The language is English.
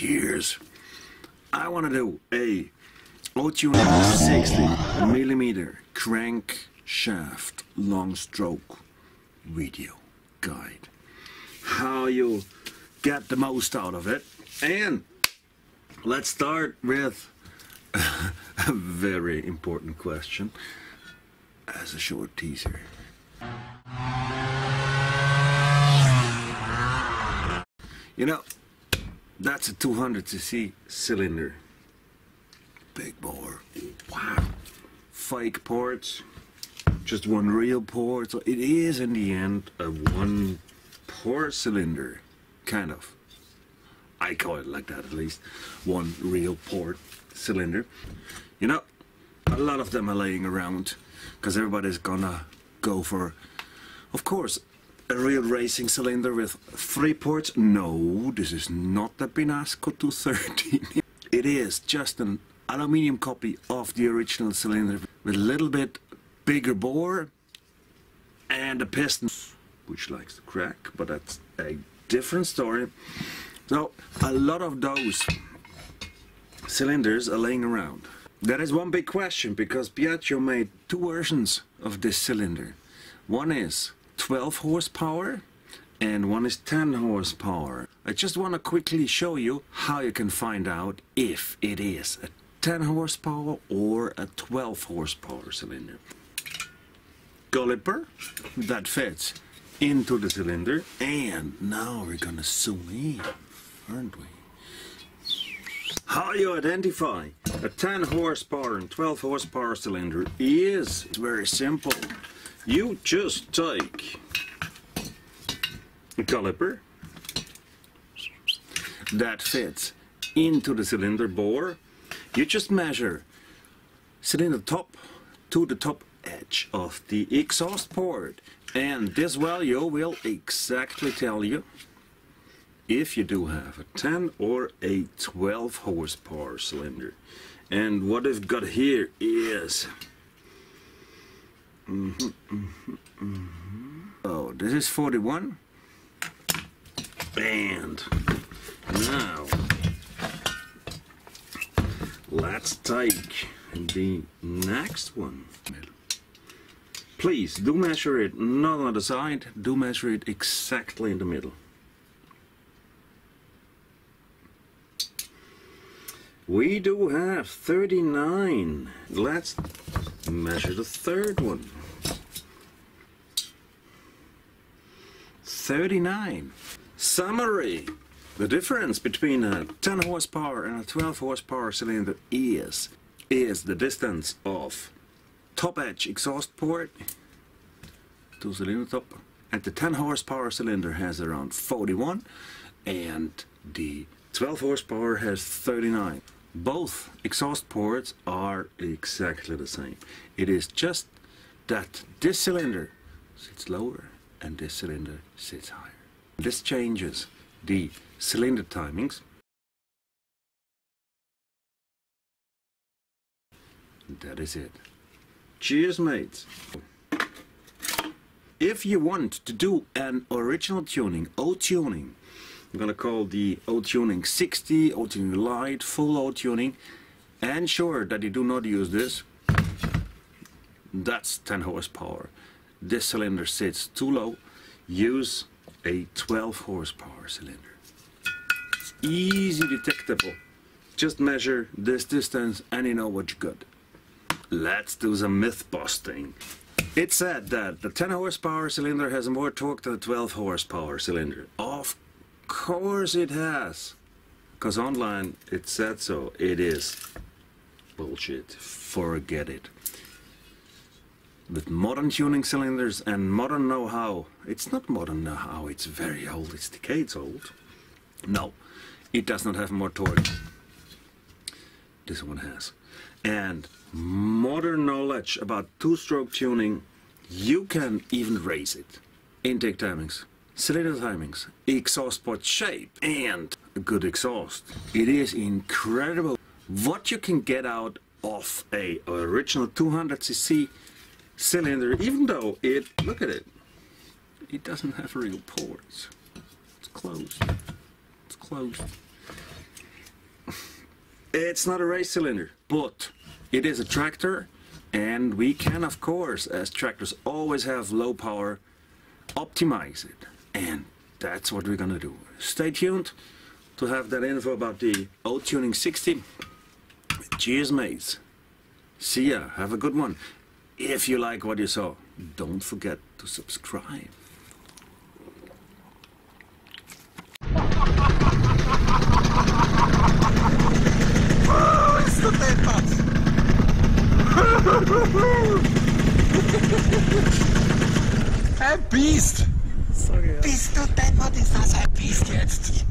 Cheers! I want to do a otuning 60mm crankshaft long stroke video guide. How you get the most out of it. And let's start with a very important question as a short teaser. You know, that's a 200cc cylinder. Big bore. Wow. Fake ports. Just one real port. So it is in the end a one port cylinder. Kind of. I call it like that at least. One real port cylinder. You know, a lot of them are laying around because everybody's gonna go for, of course, a real racing cylinder with 3 ports. No, this is not the Pinasco 213. It is just an aluminium copy of the original cylinder with a little bit bigger bore and a piston which likes to crack, but that's a different story. So a lot of those cylinders are laying around. That is one big question, because Piaggio made 2 versions of this cylinder. One is 12 horsepower and one is 10 horsepower. I just want to quickly show you how you can find out if it is a 10 horsepower or a 12 horsepower cylinder. Caliper that fits into the cylinder, and now we're gonna zoom in, aren't we? How you identify a 10 horsepower and 12 horsepower cylinder is very simple. You just take a caliper that fits into the cylinder bore. You just measure cylinder top to the top edge of the exhaust port, and this value will exactly tell you if you do have a 10 or a 12 horsepower cylinder. And what I've got here is oh, this is 41, and now let's take the next one. Please do measure it not on the side, do measure it exactly in the middle. We do have 39. Let's measure the third one. 39. Summary. The difference between a 10 horsepower and a 12 horsepower cylinder is the distance of top edge exhaust port to cylinder top. And the 10 horsepower cylinder has around 41 and the 12 horsepower has 39. Both exhaust ports are exactly the same. It is just that this cylinder sits lower and this cylinder sits higher. This changes the cylinder timings. That is it. Cheers, mates. If you want to do an original tuning, O-tuning, I'm gonna call the O-tuning 60, O-tuning light, full O-tuning, and sure that you do not use this. That's 10 horsepower. This cylinder sits too low. Use a 12 horsepower cylinder. It's easy detectable. Just measure this distance and you know what you got. Let's do some myth busting. It's said that the 10 horsepower cylinder has more torque than the 12 horsepower cylinder. Of course it has. Because online it said so. It is bullshit. Forget it. With modern tuning cylinders and modern know-how, it's not modern know-how, it's very old, it's decades old. No, it does not have more torque. This one has. And modern knowledge about two-stroke tuning, you can even raise it. Intake timings, cylinder timings, exhaust port shape, and a good exhaust. It is incredible what you can get out of a original 200cc cylinder, even though it, look at it, it doesn't have real ports. It's closed. It's closed. It's not a race cylinder, but it is a tractor, and we can, of course, as tractors always have low power, optimize it. And that's what we're gonna do. Stay tuned to have that info about the otuning 60. Cheers, mates. See ya. Have a good one. If you like what you saw, don't forget to subscribe. Bist du deppert? Ein Biest! Sorry, ja. Bist du deppert? Ist das ein Biest jetzt?